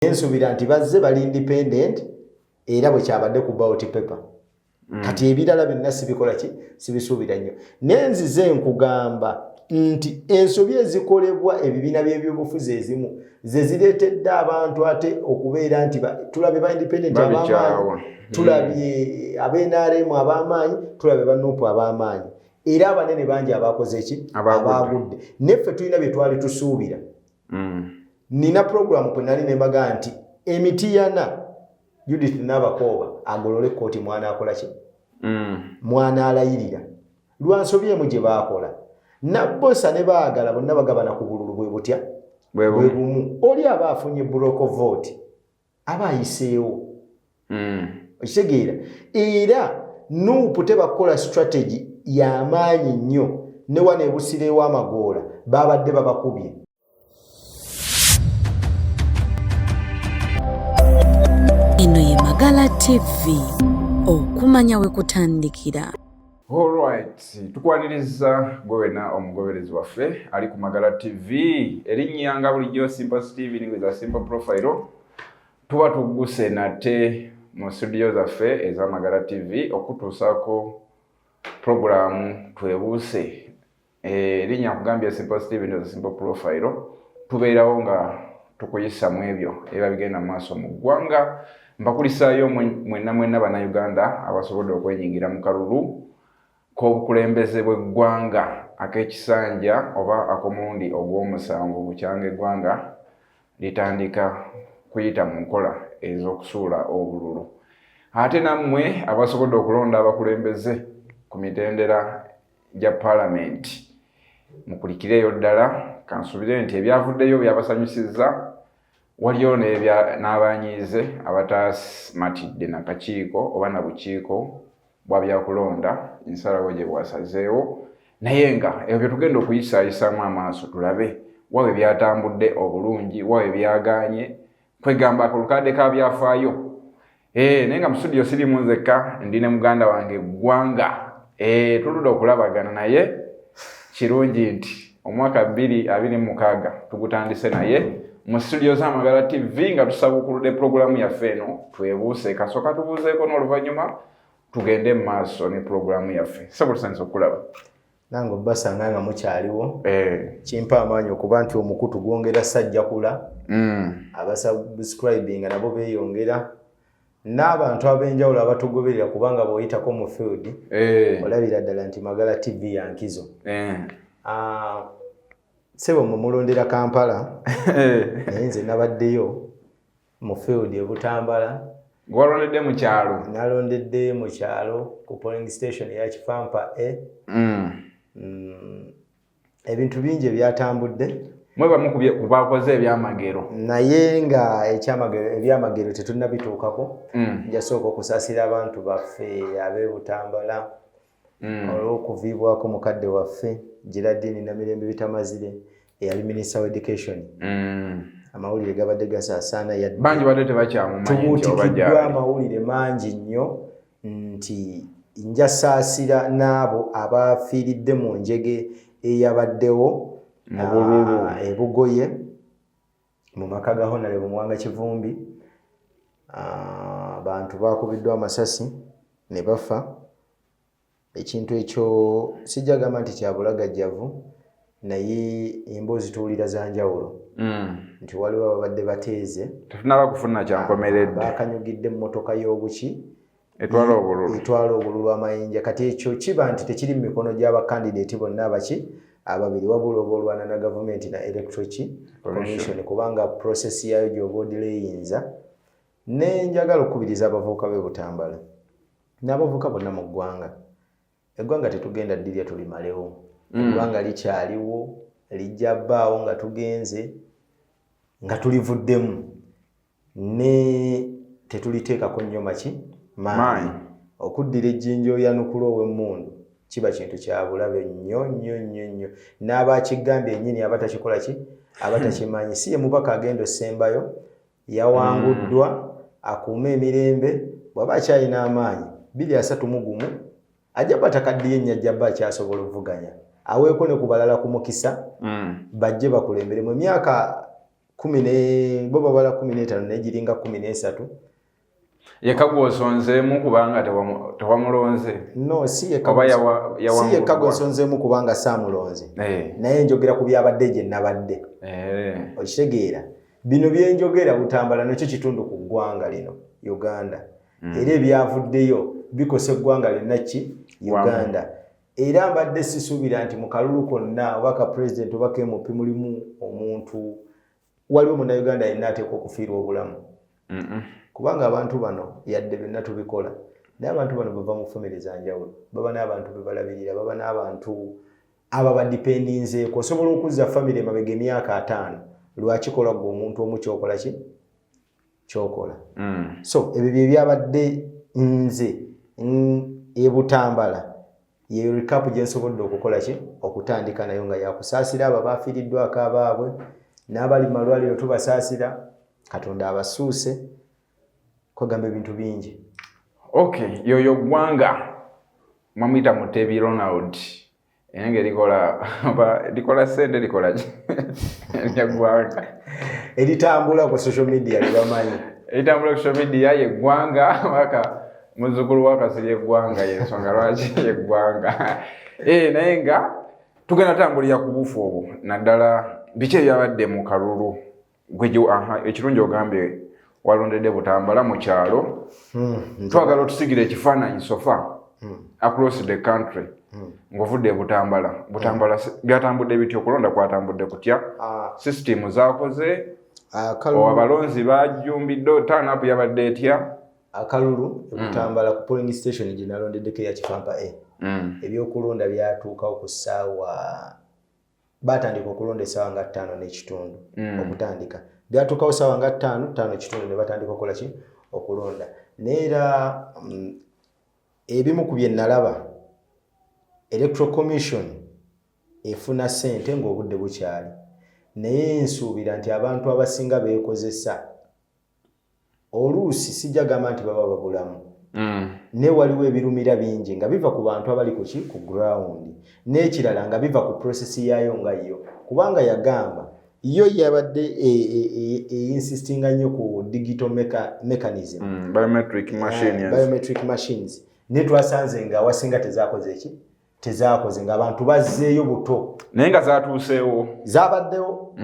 ensubira nti bazze bali independent era bwe kyabadde ku ballot paper. Kati ebirala byonna sibikola ki sibisuubira nnyo. Nenzize nkugamba nti ensobi ezikolebwa ebibiina by'ebyobufuzi ezimu ze zireetedde abantu ate okubeera nti tulabe ba independent ab'amaanyi, tulabye ab'NRM ab'amaanyi, tulabe ba NUP ab'amaanyi. Era abanene bangi abakoze eki abagudde. Neffe tulina bye twali tusuubira. Nina program kwe nali ne mbaga nti Emitiyana Judith Nabakooba agolole kooti mwana akola ki? Mwana alayirira. Lwansobi emu gye baakola. Nabbosa ne baagala bonna bagabana ku bululu bwe butya? Bwe bumu. Oli aba afunye block vote aba ayiseewo. Okitegeera? Era NUP tebakola strategy y'amaanyi nnyo ne wane ebusirewo amagoola babadde babakubye. Eno ye Magala TV, okumanya we kutandikira. Alright, tukwaniriza gwe wena omugoberezi waffe ali ku Magala TV. Erinnya nga bulijjo Simple Steve ningeza Simple Profile. Tuba tuguse nate mu studio zaffe eza Magala TV okutuusako programu twebuuse. Erinnya kugambya Simple Steve ningeza Simple Profile. Tubeerawo nga tukuyisa mu ebyo era bigenda maaso mu ggwanga. Mbakulisaayo mwenna bannayuganda abasobodde okwenyingira mu kalulu k'obukulembeze bw'eggwanga ak'ekisanja oba ak'omulundi ogw'omusanvu bukyanga eggwanga litandika kuyita mu nkola ez'okusuula obululu. Ate nammwe abasobodde okulonda abakulembeze ku mitendera gya paalamenti mukulikireyo ddala, kansubire nti ebyavuddeyo byabasanyusizza. Waliyo n'abanyiize abataasimatidde na kakiiko oba na bukiiko bwa byakulonda ensalawo gye bwasazeewo, naye nga ebyo tugenda okuyisaayisaamu amaaso tulabe wawe byatambudde obulungi, wawe byagaanye, kwegamba akalukadde ka byafaayo. Naye nga mu studio sirimu nzekka, ndi ne muganda wange Ggwanga. Tuludde okulabagana naye kirungi nti omwaka 2026 tugutandise naye mu studio za Magala TV nga tusabukuludde programu yaffe eno twebuuse. Kasooka tubuuzeeko n'oluvannyuma tugende mu maaso ne programu yaffe. Sabo tusanise okulaba. Nange basanga nga mukyaliwo. Kimpa amaanyi okuba nti omukutu gwongera sajjakula. Abasubscribing nabo beeyongera. N'abantu ab'enjawulo abatugoberera kubanga bw'oyitako mu field olabira ddala nti Magala TV ya nkizo. Sebo mulondera Kampala naye nze nabaddeyo mu field e Butambala. Gwalondedde mu kyalo? Nalondedde mu kyalo ku polling station ya Kifampa ebintu bingi ebyatambudde. Mwe bamu ku bakoze ebyamagero. Naye nga ebyamagero tetunnabituukako. Njasooka okusaasira abantu baffe ab'e Butambala olw'okuviibwako mukadde waffe Geraldine Namirembe Bitamazire eyali Minister of Education. Amawulire gabadde gasaasaana bangi badde tebakyamumanyi nti obajja. Amawulire mangi nnyo nti njasaasira n'abo abafiiridde mu njege eyabaddewo e Bugoye mu maka ga Honorable Muwanga Kivumbi. Abantu bakubiddwa amasasi ne bafa. Ekintu ekyo sijjagamba nti kyabulagajjavu naye emboozi tuwulira za njawulo nti waliwo ababadde bateeze tetunaba kufuna kyankomeredde bakanyugidde emmotoka y'obuki etwala obululu amayinja. Kati ekyo kiba nti tekiri mu mikono gy'abakandidate bonna ababiri wabula oba olwana na gavumenti na electoral commission kubanga process yayo gy'oba odileyinza. Ne njagala okukubiriza abavubuka b'e Butambala n'abavubuka bonna mu ggwanga. Eggwanga tetugenda ddirya tulimalewo. Eggwanga likyaliwo, lijja bbaawo nga tugenze nga tulivuddemu ne tetuliteekako nnyo maanyi. Okuddira ejjinja oyanukula ow'emmundu kiba kintu kya bulabe nnyo. N'abakigambye ennyini abatakikola abatakimanyi. Si ye mubaka agenda osembayo yawanguddwa akuuma emirembe bw'aba akyalina amaanyi 231 ajja batakaddiye ennyajja bba akyasobola okuvuganya. Aweeko ne ku balala ku mukisa bajje bakulembere mu myaka bo babala 15 negiringa 13 yekagwosonzeemu kubanga tewamulonze no si yekagwosonzeemu kubanga saamulonze naye njogera ku byabadde gye nabadde okitegeera bino byenjogera Butambala nakyo kitundu ku ggwanga lino Uganda era ebyavuddeyo bikosa eggwanga linnaki Uganda era mbadde sisuubira nti mu kalulu konna oba ka president oba KMP mulimu omuntu waliwo munnayuganda yenna ateekwa okufiirwa obulamu kubanga abantu bano yadde byonna tubikola naye abantu bano bava mu famire za njawulo baba n'abantu be balabirira baba n'abantu ababadipendinzeeko osobola okuzza famire emabega emyaka 5 lwakikola gwe omuntu omu kyokola ki kyokola so ebyo bye byabadde nze Butambala ye recap gye nsobodde okukola ki okutandika nayo nga yakusaasira abo abafiiriddwako abaabwe n'abali mu malwaliro tubasaasira Katonda abasuuse kwagamba ebintu bingi. Okay, yoyo ggwanga mwamuyita Mutebi Ronald enge likola sente likola ki ya ggwanga eritambula ku social media libamanyi eritambula ku social media ye ggwanga waka muzukulu wakasirye eggwanga yensonga lwaki eggwanga naye nga tugenda tambulira ku bufu obwo naddala biki ebyabadde mu kalulu ekirungi ogambye walondedde Butambala mu kyalo twagala otusigire ekifaananyi sofa across the country ng'ovudde Butambala byatambudde bityo okulonda kwatambudde kutya system zaakoze abalonzi bajjumbidde turn up yabadde etya akalulu Butambala ku polling station gye nalondeddeko eya Kifampa ebyokulonda byatuukawo ku ssaawa batandika okulonda essaawa nga 5:30 okutandika byatuukawo ssaawa nga 5:30 ne batandika okukola ki okulonda neera ebimu ku bye nalaba Electoral Commission efuna ssente ng'obudde bukyali naye nsuubira nti abantu abasinga beekozesa oluusi sijja gamba nti baba babulamu ne waliwo ebirumira bingi nga biva ku bantu abali ku ground n'ekirala nga biva ku process yayo nga yo kubanga yagamba yo yabadde insistinga nnyo ku digital mechanism biometric machines ne twasanze nga awasinga tezakoze nga abantu bazzeeyo buto naye nga zatuuseewo zabaddewo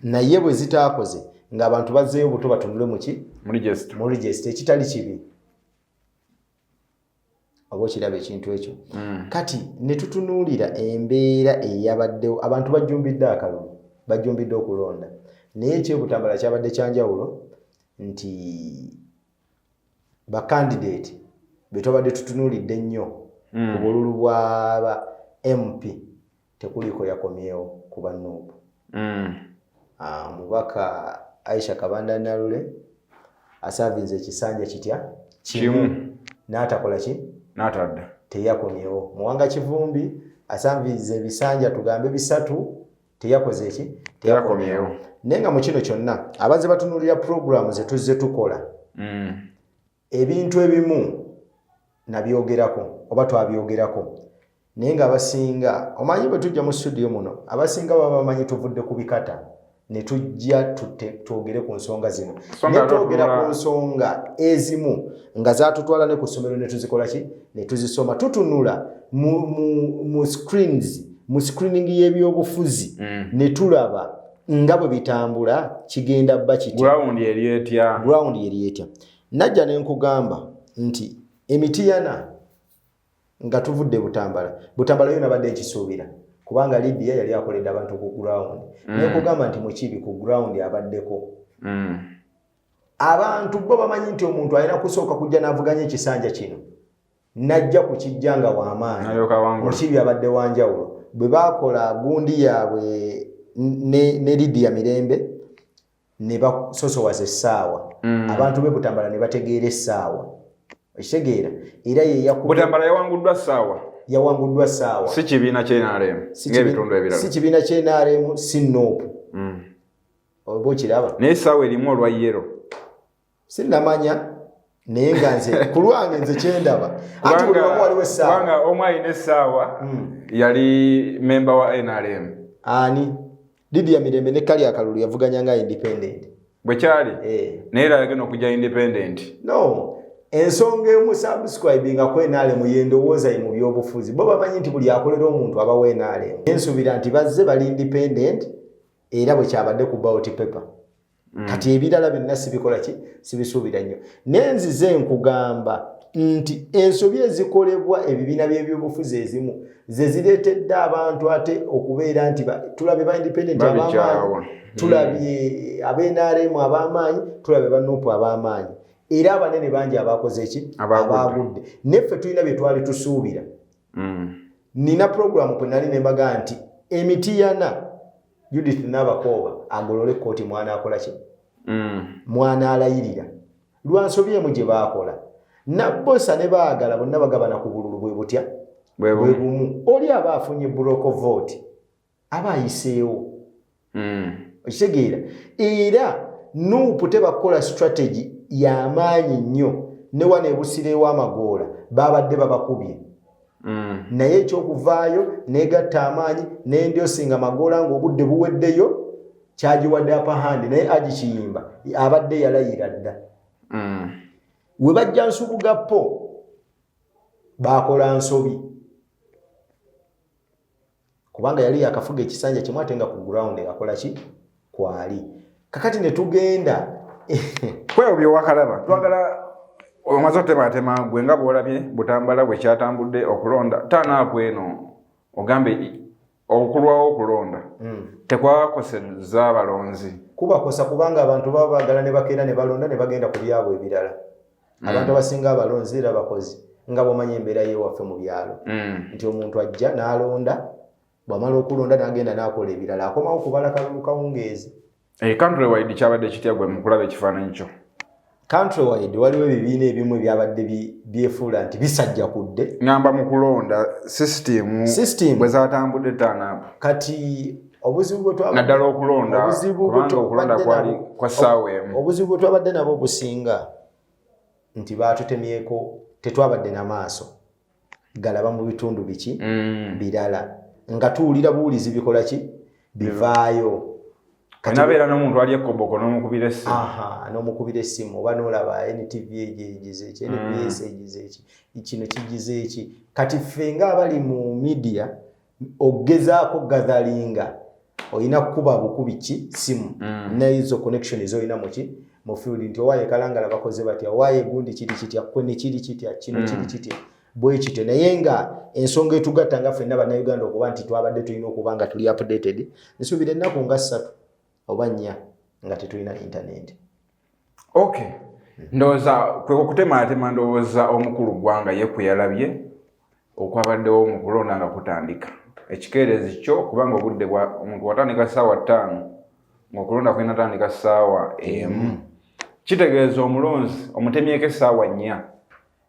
naye bwe zitaakoze ng'abantu bazzeeyo buto batunule mu register ekitali kibi oba okiraba ekintu ekyo kati ne tutunuulira embeera eyabaddewo abantu bajjumbidde akalulu bajjumbidde okulonda naye ekyebutambala kyabadde kyanjawulo nti bakandidate be twabadde tutunuulidde ennyo ku bululu bw'aba MP tekuliko yakomyewo ku bannuupu mubaka Aisha Kabanda Nalule asavinze ekisanja kitya kimu n'atakola ki n'atadda teyakomyewo Muwanga Kivumbi asavinze ebisanja tugambe 3 teyakoze ki teyakomyewo nenga mu kino kyonna abaze batunulira program ze tuzze tukola ebintu ebimu nabyogerako oba twabyogerako naye nga abasinga omanyi bwe tujja mu studio muno abasinga baba bamanyi tuvudde ku bikata ne tujja twogere ku nsonga zino ne twogera ku nsonga ezimu nga zaatutwala ne ku ssomero ne tuzikola ki ne tuzisoma tutunula mu screening y'ebyobufuzi ne tulaba nga bwe bitambula kigenda bba kiti ground yeri etya najja ne nkugamba nti emitiyana nga tuvudde Butambala yo nabadde ekisuubira kubanga Lydia yali akoledde abantu ku ground naye kugamba nti mukibi ku ground abaddeko abantu bo bamanyi nti omuntu alina kusooka kujja n'avuganya ekisanja kino najja kukijja nga w'amaanyi mukibi abadde wanjawulo bwe baakola gundi yaabwe ne Lydia Mirembe ne basosowaza essaawa abantu be Butambala ne bategeera essaawa ekitegeera era Butambala yawanguddwa ssaawa si kibiina ky'NRM ng'ebitundu ebirala si kibiina ky'NRM si NOP oba okiraba naye essaawa erimu olwa yero sinnamanya naye nga nze ku lwange nze kyendaba ati buli wamu waliwo essaawa kubanga omu alina essaawa yali memba wa NRM ani Lydia Mirembe ne Kali Akalulu yavuganya nga independent bwe kyali naye yagenda okujja independent. No, ensonga emu subscribinga kwenaale mu yendowooza mu byobufuzi bo bamanyi nti buli akolera omuntu aba wenaale. Ensubira nti bazze bali independent era bwe kyabadde ku ballot paper. Kati ebirala byonna sibikola ki sibisuubira nnyo. Nenzize nkugamba nti ensobi ezikolebwa ebibiina by'ebyobufuzi ezimu ze zireetedde abantu ate okubeera nti tulabe ba independent ab'amaanyi, tulabye ab'NRM ab'amaanyi, tulabe ba NUP ab'amaanyi. Era abanene bangi abakoze eki abagudde. Neffe tulina bye twali tusuubira. Nina programu kwe nali ne mbaga nti Emitiyana Judith Nabakooba agolole kkooti mwana akola ki? Mwana alayirira. Lwansobyemu gye baakola. Nabbosa ne baagala bonna bagabana ku bululu bwe butya? Bwe bumu. Oli aba afunye block vote aba ayiseewo. Okitegeera? Era NUP tebakola strategy y'amaanyi nnyo ne wano ebusirewo amagoola babadde babakubye. Naye ekyokuvaayo negatta amaanyi n'endyosinga amagoola ng'obudde buweddeyo kyagiwadde apahandi naye agikiyimba abadde yalayira dda. We bajja Nsubugappo baakola nsobi kubanga yali yakafuga ekisanja kimu ate nga ku ground akola ki kwali. Kakati ne tugenda kwewo byowakalaba twagala omaze otematema gwe nga bwolabye Butambala bwe kyatambudde okulonda tanaapu eno ogambe okulwawo okulonda tekwakosezza abalonzi. Kubakosa kubanga abantu baba baagala ne bakeera ne balonda ne bagenda ku byabwe ebirala. Abantu abasinga abalonzi era bakozi nga bw'omanyi embeera y'ewaffe mu byalo nti omuntu ajja n'alonda bw'amala okulonda n'agenda n'akola ebirala akomawo kubala kalulu kawungeezi. Countrywide kyabadde kitya gwe mu kulaba ekifaananyi kyo? Countrywide waliwo ebibiina ebimu ebyabadde byefuula nti bisajja kudde. Ngamba mu kulonda system bwe zaatambudde tanaapu. Kati obuzibu bwe twabadde naddala okulonda kubanga okulonda kwali kwa ssaawa emu. Obuzibu bwe twabadde nabo businga nti baatutemyeko tetwabadde na maaso galaba mu bitundu biki birala nga tuwulira buwulizi bikola ki bivaayo. Nabeera n'omuntu ali ekkoboko n'omukubira essimu. N'omukubira essimu oba n'olaba NTV egize eki NBS egize eki kino kigize eki. Kati ffe ng'abali mu media ogezaako gazalinga olina kukuba bukubi ki simu n'ezo connection ez'olina mu field nti owaaye Kalangala bakoze batya owaaye gundi kiri kitya kwenni kiri kitya kino kiri kitya bwe kityo. Naye nga ensonga etugatta nga ffenna bannayuganda okuba nti twabadde tulina okuba nga tuli updated nsuubira ennaku nga 3 oba 4 nga tetulina internet. Okay. Ndowooza kwe okutematema ndowooza omukulu ggwanga ye kwe yalabye okwabaddewo mu kulonda nga kutandika. Ekikeerezi kyo kubanga obudde omuntu watandika ssaawa 5 ng'okulonda kwina tandika ssaawa emu. Kitegeeza omulonzi omutemyeko essaawa 4.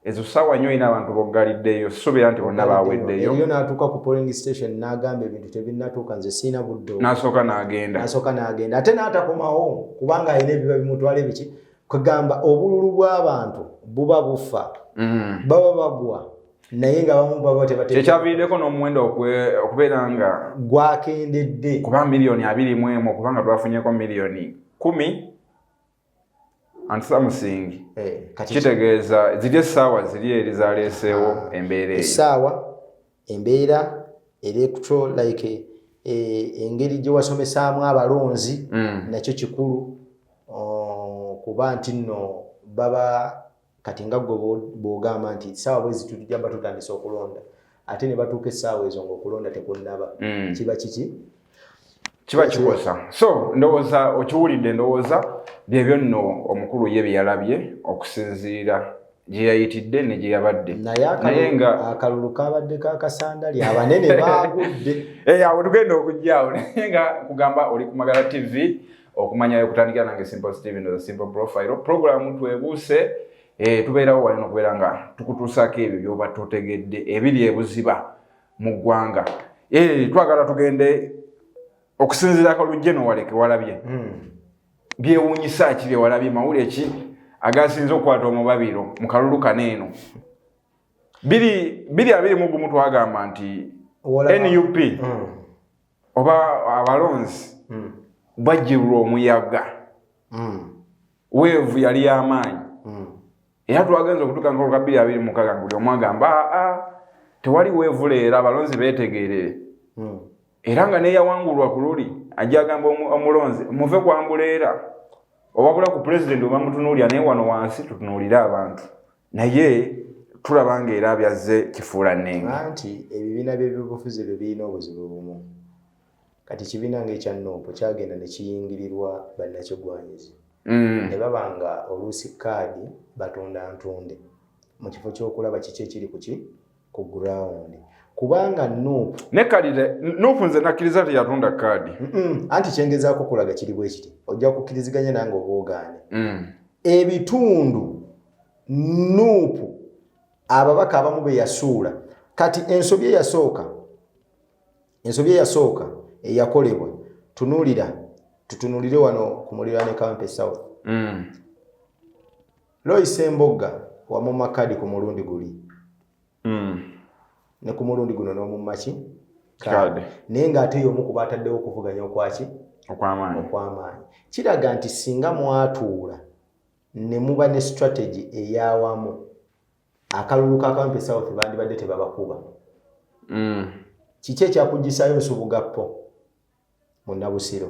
Ezo ssaawa 4 olina abantu boggaliddeyo suubira nti bonna baaweddeyo. Eyo n'atuuka ku polling station n'agamba ebintu tebinnatuuka nze siina budde. N'asooka n'agenda. Ate n'atakomawo kubanga alina ebiba bimutwala ebiki kwegamba obululu bw'abantu buba bufa. Baba bagwa naye nga bamu baba tebategeera. Kyekyaviriddeko n'omuwendo okubeera nga gwakendedde kuba milioni 21 kubanga twafunyeko milioni 10 and something. Kitegeeza ziri essaawa ziri eri zaleeseewo embeera eyo. Essaawa embeera electoral like engeri gye wasomesaamu abalonzi nakyo kikulu kuba nti nno baba kati nga gwe bw'ogamba nti essaawa bwe zitujjamba tutandise okulonda ate ne batuuka essaawa ezo ng'okulonda tekunnaba kiba kiki kiba kikosa. So ndowooza okiwulidde ndowooza byebyo nno omukulu ye bye yalabye okusinziira gye yayitidde ne gye yabadde. Naye nga akalulu kabadde kakasandali abanene baagudde. Awo tugenda okujjaawo naye nga kugamba oli ku Magala TV okumanyayo okutandikira nange Simple Steve ndo Simple Profile program twebuuse tubeerawo wali n'okubeera nga tukutuusaako ebyo by'oba totegedde ebiri ebuziba mu ggwanga. Twagala tugende okusinziira akalujje n'owaleke walabye byewuunyisa ki bye walabye mawulire ki agasinze okukwata omubabiro mu kalulu kaneeno. 221 twagamba nti NUP oba abalonzi bajjirwa omuyaga weevu yali y'amaanyi era twagenza okutuuka nga 2026 buli omu agamba tewali weevu leero abalonzi beetegerere era nga neyawangulwa ku luli ajja agamba omulonzi muve kwambuleera obabula ku pulezidenti oba mutunuulira naye wano wansi tutunuulire abantu naye tulaba ng'era byazze kifuula nnenge anti ebibiina by'ebyobufuzi ebyo birina obuzibu bumu kati kibiina ng'ekya Nuupu kyagenda ne kiyingirirwa bannakigwanyizi ne baba nga oluusi kaadi batunda ntunde mu kifo ky'okulaba kiki ekiri ku gurawundi kubanga Nuupu ne kaadi Nuupu nze nakkiriza teyatunda kaadi anti kyengezaako kulaga kiri bwe kiti ojja kukkiriziganya nange oba ogaane ebitundu Nuupu ababaka abamu be yasuula kati ensobi eyasooka eyakolebwa tutunuulire wano ku muliraane Kampe South Lois Mbogga wamu makadi ku mulundi guli ne ku mulundi guno n'omumaki kade naye ng'ate y'omu ku baataddewo okuvuganya okw'amaanyi kiraga nti singa mwatuula ne muba ne strategy eyawamu akalulu ka Kampe South bandibadde tebabakuba kiki ekyakuggyisayo Nsubugappo mu Nabusiro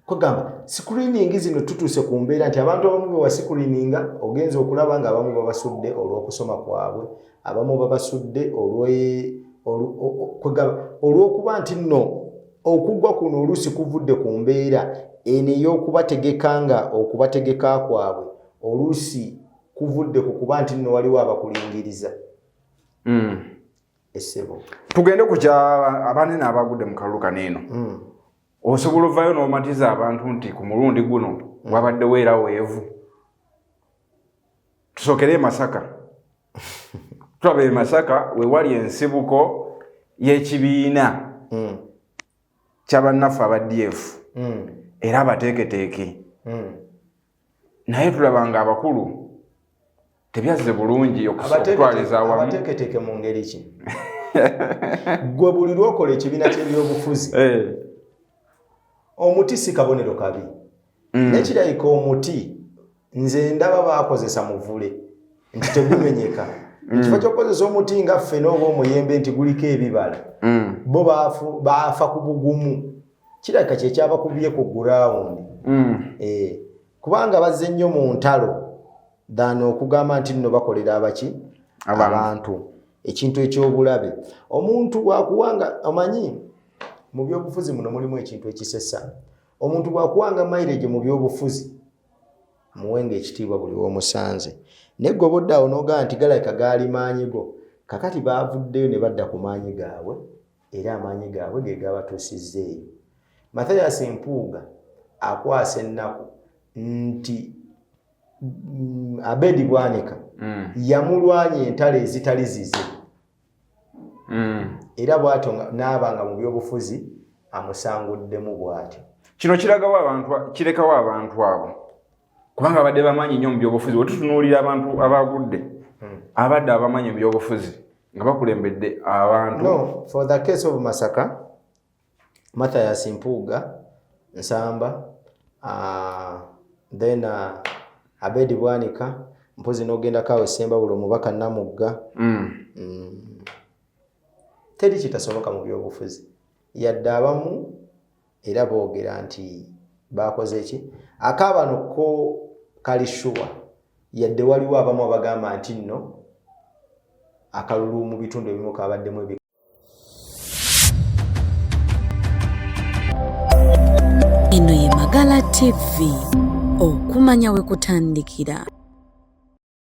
kugamba screening zino tutuuse ku mbeera nti abantu abamu bwe wascreeninga ogenza okulaba nga abamu babasudde olw'okusoma kwabwe abamu babasudde olw'okuba nti nno okuggwa kuno oluusi kuvudde ku mbeera eno ey'okubategeka nga okubategeka kwabwe oluusi kuvudde ku kuba nti nno waliwo abakulingiriza essebo tugende ku abanene abagudde mu kalulu kaneeno osobola ovaayo n'omatiza abantu nti ku mulundi guno wabaddewo era weevu tusookere Masaka tulaba Masaka we wali ensibuko y'ekibiina ky'abannaffe aba DF era abateeketeeke naye tulaba nga abakulu tebyazze bulungi okutwaliza awamu abateeketeeke mu ngeri ki gwe buli lw'okola ekibiina ky'ebyobufuzi omuti si kabonero kabi nekirayika omuti nze ndaba bakozesa muvule nti tegumenyeka ekifo ky'okukozesa omuti nga ffe n'oba omuyembe nti guliko ebibala bo baafa ku bugumu kirayika kyekyabakubye ku gurawundi kubanga bazze nnyo mu ntalo dano okugamba nti nno bakolera abantu ekintu eky'obulabe omuntu bwakuwanga omanyi mu byobufuzi muno mulimu ekintu ekisesa omuntu bwakuwanga mileage mu byobufuzi muwenga ekitiibwa buli w'omusanze neggobodde n'ogamba nti galayika gaali maanyi go kakati baavuddeyo ne badda ku maanyi gaabwe era amaanyi gaabwe ge gabatuusizzeeyo Mathias Mpuuga akwasa ennaku nti Abedi Bwanika yamulwanya entalo ezitali zize era bw'atyo n'abanga mu byobufuzi amusanguddemu bw'atyo kino kirekawo abantu abo kubanga abadde bamanyi nnyo mu byobufuzi we tutunuulira abantu abagudde abadde abamanyi mu byobufuzi nga bakulembedde abantu no for the case of Masaka Mathias Mpuuga Nsamba then Abedi Bwanika mpozi n'ogenda kawe Sembawulo omubaka Namugga teri kitasoboka mu byobufuzi yadde abamu era boogera nti bakoze ki akaabano ko kalishuwa yadde waliwo abamu abagamba nti nno akalulu mu bitundu ebimu kabaddemu eno ye Magala TV okumanya we kutandikira.